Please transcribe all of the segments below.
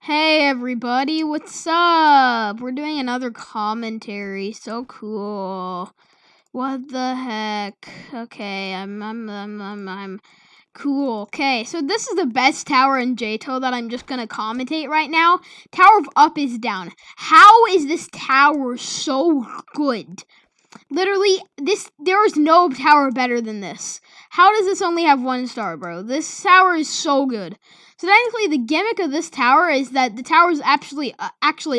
Hey everybody, what's up? We're doing another commentary. So cool. What the heck? Okay, I'm cool. Okay, so this is the best tower in JToH that I'm just gonna commentate right now. Tower of Up is down. How is this tower so good? Literally, there is no tower better than this. How does this only have 1 star, bro? This tower is so good. So technically, the gimmick of this tower is that the tower is actually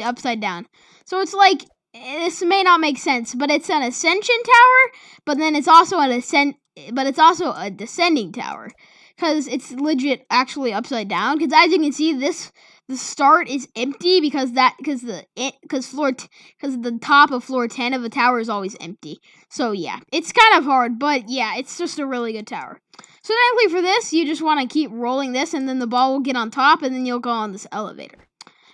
upside down. So it's like, this may not make sense, but it's an ascension tower, but then it's also a descending tower, because it's legit actually upside down. Because as you can see, the start is empty because the top of floor 10 of a tower is always empty. So yeah, it's kind of hard, but yeah, it's just a really good tower. So technically for this, you just want to keep rolling this, and then the ball will get on top, and then you'll go on this elevator.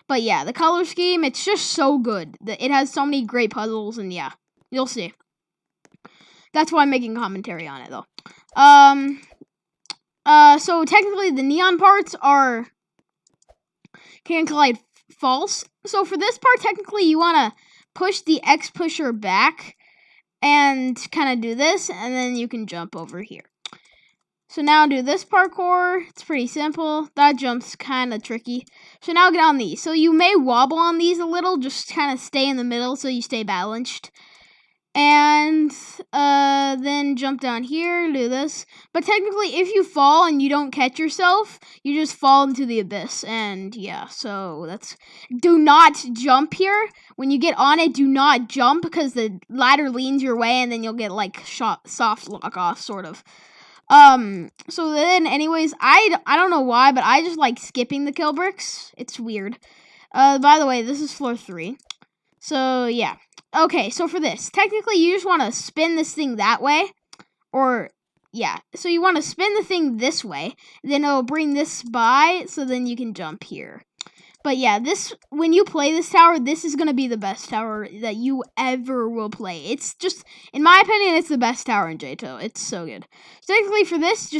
But yeah, the color scheme, it's just so good. It has so many great puzzles, and yeah, you'll see. That's why I'm making commentary on it, though. So technically the neon parts are can collide false. So for this part, technically you want to push the X pusher back and kind of do this, and then you can jump over here. So now do this parkour. It's pretty simple. That jump's kind of tricky. So now get on these. So you may wobble on these a little, just kind of stay in the middle so you stay balanced. And then jump down here, do this. But technically, if you fall and you don't catch yourself, you just fall into the abyss. And yeah, so do not jump here. When you get on it, do not jump, because the ladder leans your way, and then you'll get like soft lock off, sort of. So then anyways, I don't know why, but I just like skipping the kill bricks. It's weird. By the way, this is floor 3. So yeah. Okay, so for this, technically you just want to spin this thing that way, or yeah, so you want to spin the thing this way, then it'll bring this by, so then you can jump here. But yeah, when you play this tower, this is going to be the best tower that you ever will play. It's just, in my opinion, it's the best tower in JToH. It's so good. So technically for this,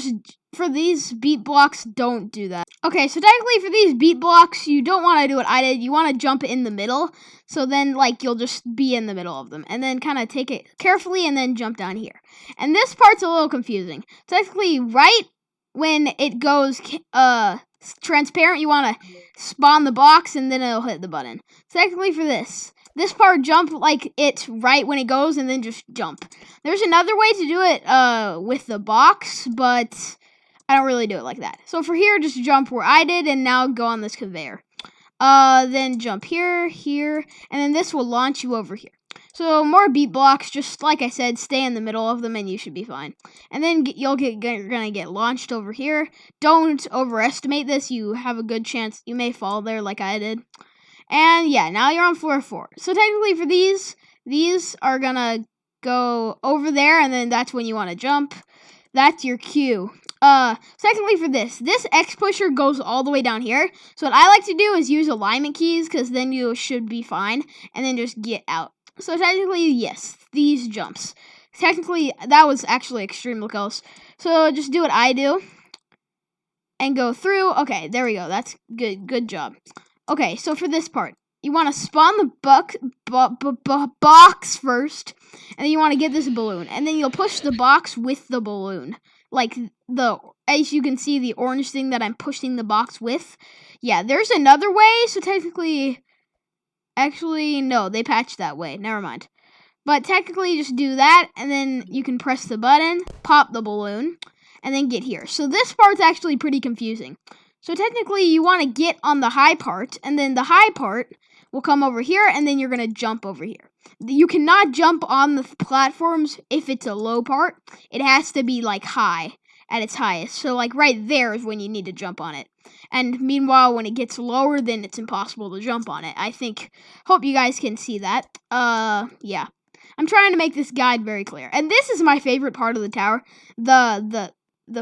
for these beat blocks, don't do that. Okay, so technically for these beat blocks, you don't want to do what I did. You want to jump in the middle, so then like you'll just be in the middle of them, and then kind of take it carefully and then jump down here. And this part's a little confusing. Technically, right when it goes transparent, you want to spawn the box, and then it'll hit the button. So technically for this part, jump like it right when it goes, and then just jump. There's another way to do it with the box, but I don't really do it like that. So for here, just jump where I did, and now go on this conveyor. Then jump here, and then this will launch you over here. So more beat blocks, just like I said, stay in the middle of them and you should be fine. And then you're gonna get launched over here. Don't overestimate this. You have a good chance you may fall there like I did. And yeah, now you're on floor 4. So technically for these are gonna go over there, and then that's when you want to jump. That's your cue. Secondly for this X pusher goes all the way down here. So what I like to do is use alignment keys, because then you should be fine, and then just get out. So technically, yes, these jumps. Technically, that was actually extremely close. So just do what I do and go through. Okay, there we go. That's good. Good job. Okay, so for this part, you want to spawn the box first, and then you want to get this balloon, and then you'll push the box with the balloon. Like as you can see, the orange thing that I'm pushing the box with. Yeah, there's another way, so technically, actually, no, they patched that way. Never mind. But technically, just do that, and then you can press the button, pop the balloon, and then get here. So this part's actually pretty confusing. So technically, you want to get on the high part, and then the high part will come over here, and then you're going to jump over here. You cannot jump on the platforms if it's a low part. It has to be like high at its highest. So like right there is when you need to jump on it. And meanwhile, when it gets lower, then it's impossible to jump on it. Hope you guys can see that. Yeah. I'm trying to make this guide very clear. And this is my favorite part of the tower, the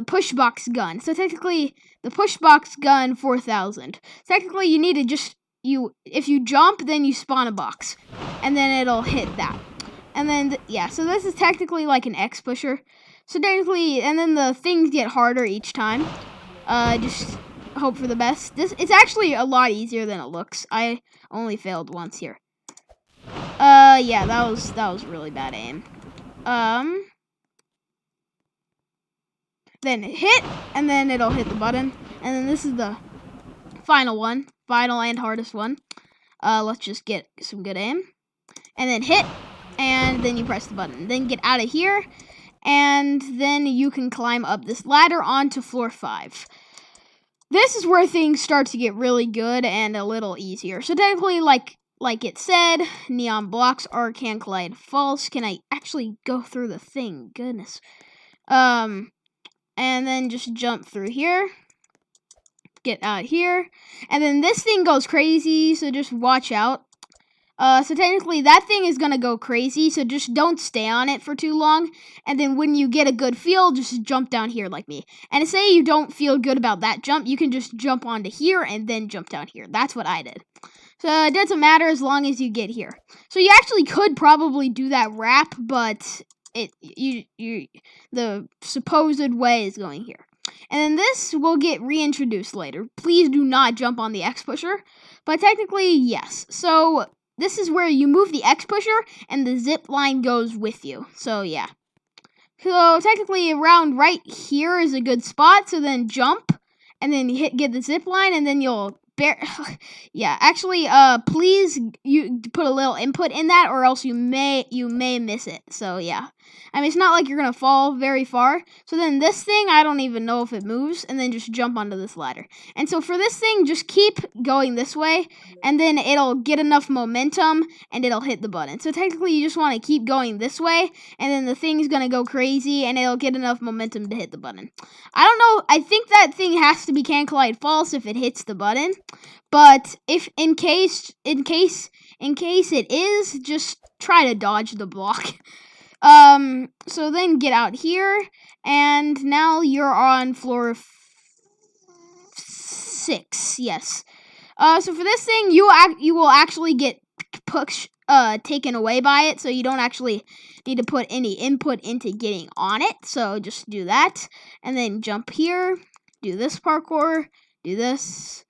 push box gun. So technically, the push box gun 4000. Technically, you need to just if you jump, then you spawn a box, and then it'll hit that. And then yeah, so this is technically like an X pusher. So technically, and then the things get harder each time. Just hope for the best. It's actually a lot easier than it looks. I only failed once here. Yeah, that was really bad aim. Then hit, and then it'll hit the button. And then this is the final and hardest one. Let's just get some good aim. And then hit, and then you press the button. Then get out of here, and then you can climb up this ladder onto floor 5. This is where things start to get really good and a little easier. So technically, like it said, neon blocks can collide false. Can I actually go through the thing? Goodness. And then just jump through here. Get out here. And then this thing goes crazy, so just watch out. So technically that thing is going to go crazy, so just don't stay on it for too long. And then when you get a good feel, just jump down here like me. And say you don't feel good about that jump, you can just jump onto here and then jump down here. That's what I did. So it doesn't matter as long as you get here. So you actually could probably do that wrap, but the supposed way is going here. And then this will get reintroduced later. Please do not jump on the X pusher. But technically, yes. So this is where you move the X pusher and the zip line goes with you. So yeah. So technically around right here is a good spot. So then jump and then get the zip line and then you'll yeah, actually please you put a little input in that or else you may miss it. So yeah. I mean, it's not like you're going to fall very far. So then this thing, I don't even know if it moves. And then just jump onto this ladder. And so for this thing, just keep going this way. And then it'll get enough momentum and it'll hit the button. So technically, you just want to keep going this way. And then the thing's going to go crazy and it'll get enough momentum to hit the button. I don't know. I think that thing has to be can collide false if it hits the button. But if in case it is, just try to dodge the block. So then get out here, and now you're on floor 6, yes. So for this thing, you will actually get taken away by it, so you don't actually need to put any input into getting on it, so just do that, and then jump here, do this parkour, do this,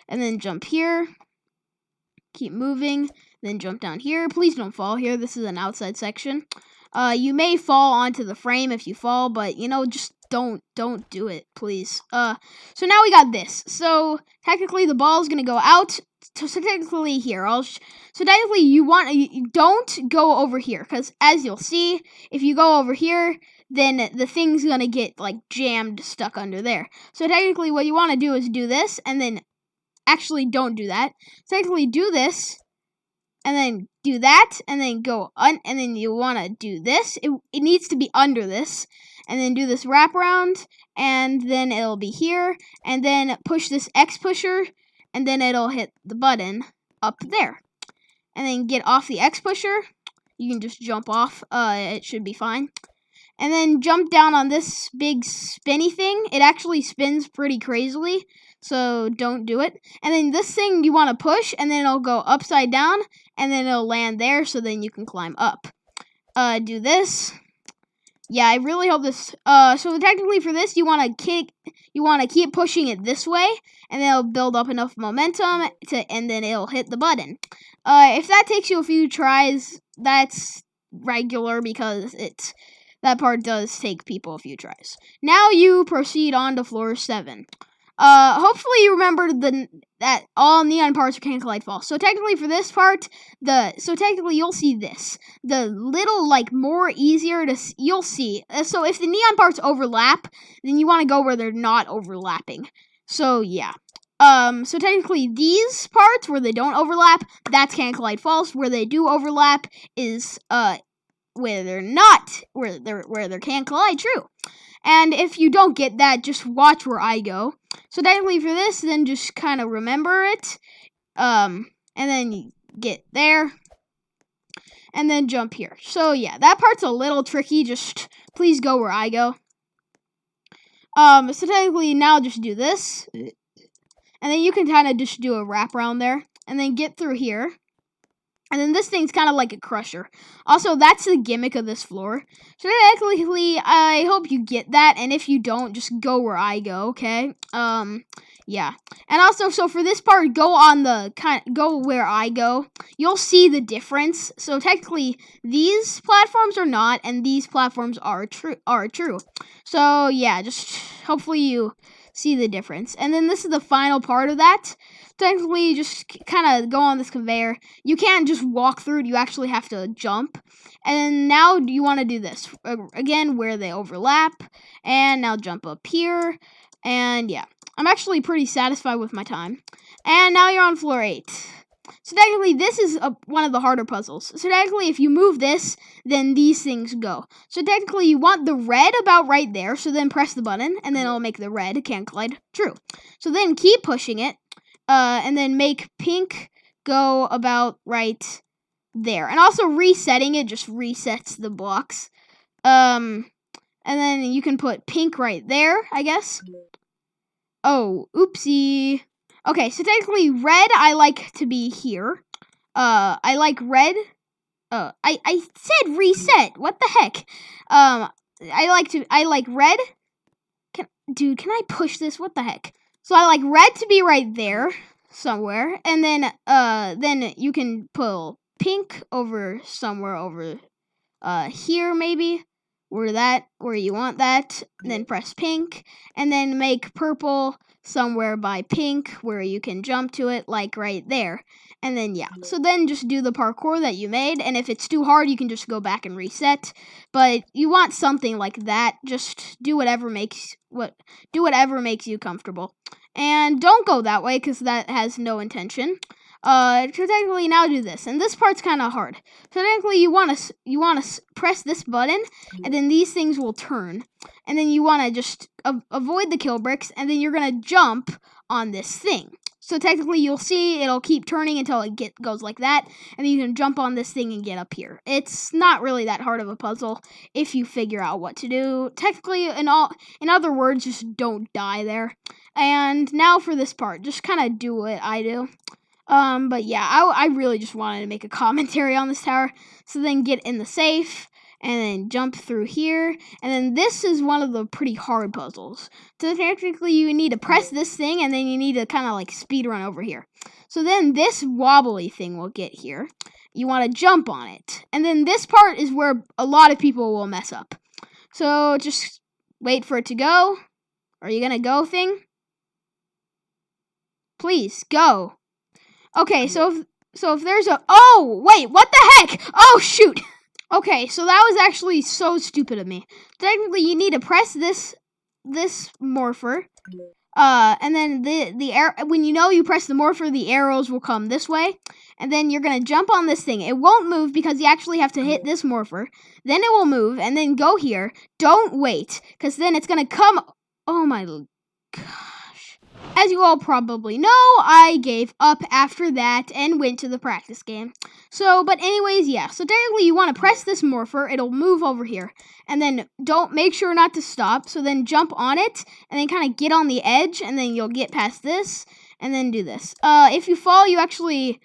and then jump here, keep moving, then jump down here. Please don't fall here. This is an outside section. You may fall onto the frame if you fall, but just don't do it, please. So now we got this. So technically the ball is gonna go out. So technically here, so technically you don't go over here because as you'll see, if you go over here, then the thing's gonna get like jammed, stuck under there. So technically, what you want to do is do this, and then actually don't do that. Technically, do this. And then do that, and then and then you want to do this. It needs to be under this, and then do this wraparound, and then it'll be here, and then push this X pusher, and then it'll hit the button up there. And then get off the X pusher. You can just jump off. It should be fine. And then jump down on this big spinny thing. It actually spins pretty crazily, so don't do it. And then this thing you want to push, and then it'll go upside down, and then it'll land there, so then you can climb up. Do this. Yeah, I really hope this. So technically for this, you want to keep pushing it this way, and then it'll build up enough momentum and then it'll hit the button. If that takes you a few tries, that's regular because that part does take people a few tries. Now you proceed on to floor 7. Hopefully you remember that all neon parts are can collide false. So technically for this part, you'll see this. The little more easier to you'll see. So if the neon parts overlap, then you want to go where they're not overlapping. So yeah. So technically these parts where they don't overlap, that's can collide false. Where they do overlap is where they're can collide true. And if you don't get that, just watch where I go. So technically for this, then just kind of remember it. And then you get there. And then jump here. So yeah, that part's a little tricky. Just please go where I go. So technically now just do this. And then you can kind of just do a wrap around there. And then get through here. And then this thing's kind of like a crusher. Also, that's the gimmick of this floor. So technically, I hope you get that. And if you don't, just go where I go, okay? Yeah. And also, so for this part, go where I go. You'll see the difference. So technically, these platforms are not, and these platforms are true. So yeah, just hopefully you see the difference. And then this is the final part of that. Technically, you just kind of go on this conveyor. You can't just walk through it. You actually have to jump. And now you want to do this. Again, where they overlap. And now jump up here. And yeah, I'm actually pretty satisfied with my time. And now you're on floor 8. So technically, this is one of the harder puzzles. So technically, if you move this, then these things go. So technically, you want the red about right there. So then press the button, and then it'll make the red can collide true. So then keep pushing it. And then make pink go about right there. And also resetting it just resets the blocks. And then you can put pink right there, I guess. Oh, oopsie. Okay, so technically red I like to be here. I like red. I said reset. What the heck? I like red. Dude, can I push this? What the heck? So I like red to be right there somewhere, and then you can pull pink over somewhere over here maybe, where you want that, and then press pink, and then make purple somewhere by pink where you can jump to it, like right there. And then yeah, so then just do the parkour that you made, and if it's too hard you can just go back and reset, but you want something like that. Just do whatever makes you comfortable, and don't go that way because that has no intention. So technically now do this, and this part's kind of hard. So technically you want to press this button, and then these things will turn, and then you want to just avoid the kill bricks, and then you're gonna jump on this thing. So technically you'll see it'll keep turning until it goes like that, and then you can jump on this thing and get up here. It's not really that hard of a puzzle if you figure out what to do. Technically, in other words, just don't die there. And now for this part, just kind of do what I do. But yeah, I really just wanted to make a commentary on this tower. So then get in the safe, and then jump through here. And then this is one of the pretty hard puzzles. So technically you need to press this thing, and then you need to kind of like speed run over here. So then this wobbly thing will get here. You want to jump on it. And then this part is where a lot of people will mess up. So just wait for it to go. Are you gonna go, thing? Please, go. Okay, so if there's a... Oh, wait, what the heck? Oh, shoot. Okay, so that was actually so stupid of me. Technically, you need to press this morpher. And then when you press the morpher, the arrows will come this way. And then you're going to jump on this thing. It won't move because you actually have to hit this morpher. Then it will move, and then go here. Don't wait, because then it's going to come... Oh, my gosh. As you all probably know, I gave up after that and went to the practice game. So, but anyways, yeah. So technically you want to press this morpher. It'll move over here. And then make sure not to stop. So then jump on it and then kind of get on the edge. And then you'll get past this and then do this. If you fall, you actually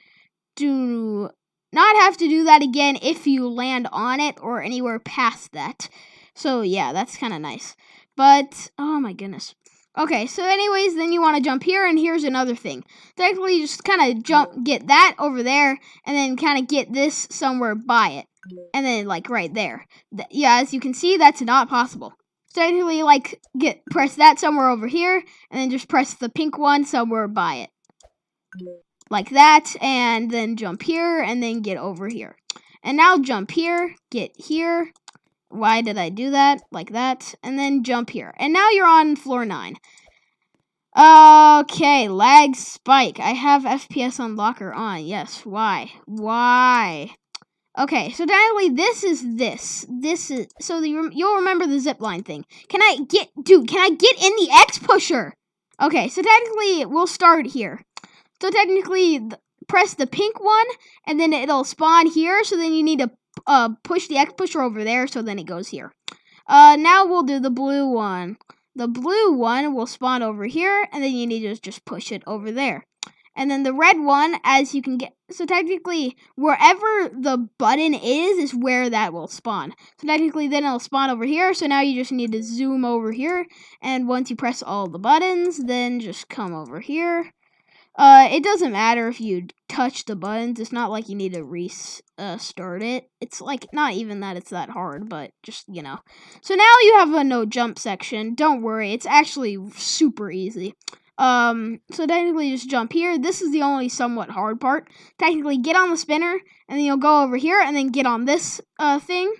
do not have to do that again if you land on it or anywhere past that. So yeah, that's kind of nice. But, oh my goodness. Okay, so anyways, then you want to jump here, and here's another thing. Technically, you just kind of get that over there, and then kind of get this somewhere by it. And then, like, right there. Yeah, as you can see, that's not possible. So technically, like, press that somewhere over here, and then just press the pink one somewhere by it. Like that, and then jump here, and then get over here. And now jump here, get here. Why did I do that? Like that. And then jump here. And now you're on floor 9. Okay, lag spike. I have FPS unlocker on. Yes, why? Why? Okay, so technically this is this. This is... So you'll remember the zipline thing. Can I get in the X pusher? Okay, so technically we'll start here. So technically press the pink one, and then it'll spawn here. So then you need to push the X pusher over there, so then it goes here. Now we'll do the blue one. The blue one will spawn over here, and then you need to just push it over there. And then the red one, as you can get, so technically, wherever the button is where that will spawn. So technically, then it'll spawn over here. So now you just need to zoom over here. And once you press all the buttons, then just come over here. It doesn't matter if you touch the buttons. It's not like you need to restart it. It's like, not even that it's that hard, but just, you know. So now you have a no jump section. Don't worry, it's actually super easy. So technically just jump here. This is the only somewhat hard part. Technically get on the spinner, and then you'll go over here, and then get on this, thing,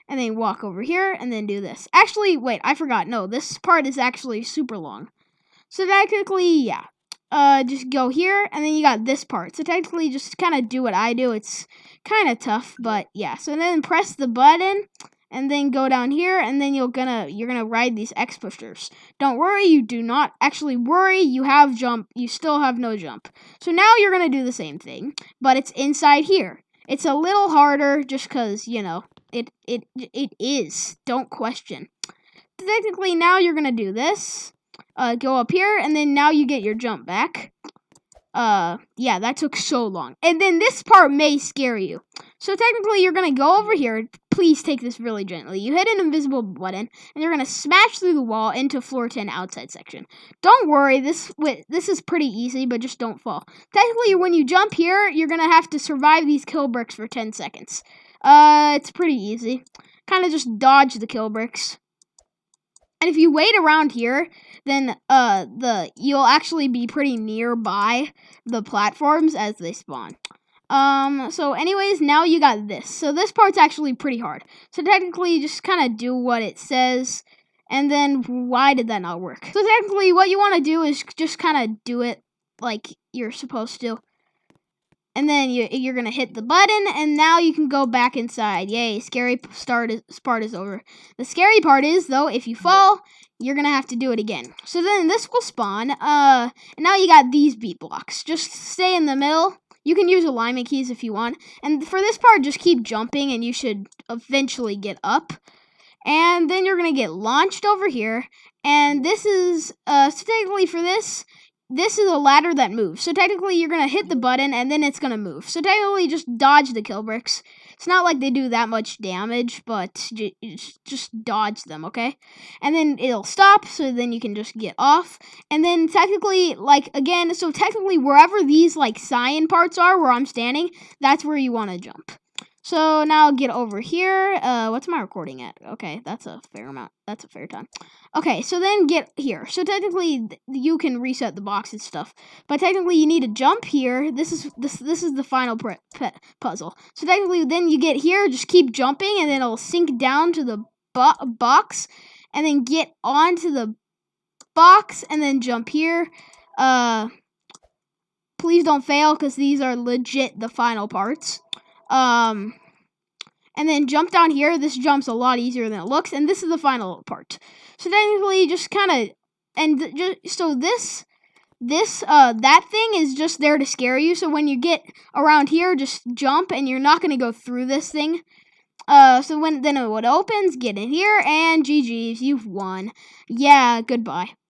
and then walk over here, and then do this. Actually, wait, I forgot. No, this part is actually super long. So technically, yeah. Just go here, and then you got this part. So technically, just kind of do what I do. It's kind of tough, but yeah. So then press the button, and then go down here, and then you're gonna ride these X pushers. Don't worry, you do not actually worry. You have jump. You still have no jump. So now you're gonna do the same thing, but it's inside here. It's a little harder, just cause you know it is. Don't question. Technically, now you're gonna do this. Go up here, and then now you get your jump back. Yeah, that took so long. And then this part may scare you. So technically, you're gonna go over here. Please take this really gently. You hit an invisible button, and you're gonna smash through the wall into floor 10 outside section. Don't worry, this is pretty easy, but just don't fall. Technically, when you jump here, you're gonna have to survive these kill bricks for 10 seconds. It's pretty easy. Kind of just dodge the kill bricks. And if you wait around here, then you'll actually be pretty nearby the platforms as they spawn. So anyways, now you got this. So this part's actually pretty hard. So technically, just kind of do what it says. And then, why did that not work? So technically, what you want to do is just kind of do it like you're supposed to. And then you're going to hit the button, and now you can go back inside. Yay, scary part is over. The scary part is, though, if you fall, you're going to have to do it again. So then this will spawn, and now you got these beat blocks. Just stay in the middle. You can use alignment keys if you want. And for this part, just keep jumping, and you should eventually get up. And then you're going to get launched over here. And this is, so technically for this is a ladder that moves. So technically, you're going to hit the button, and then it's going to move. So technically, just dodge the kill bricks. It's not like they do that much damage, but just dodge them, okay? And then it'll stop, so then you can just get off. And then technically, like, again, so technically, wherever these, like, cyan parts are, where I'm standing, that's where you want to jump. So now get over here. What's my recording at? Okay, that's a fair amount. That's a fair time. Okay, so then get here. So technically, you can reset the box and stuff, but technically, you need to jump here. This is the final puzzle. So technically, then you get here. Just keep jumping, and then it'll sink down to the box, and then get onto the box, and then jump here. Please don't fail, because these are legit the final parts. And then jump down here. This jump's a lot easier than it looks, and this is the final part. So technically, just kind of, and just so that thing is just there to scare you. So when you get around here, just jump, and you're not gonna go through this thing. So when it opens, get in here, and GG's, you've won. Yeah, goodbye.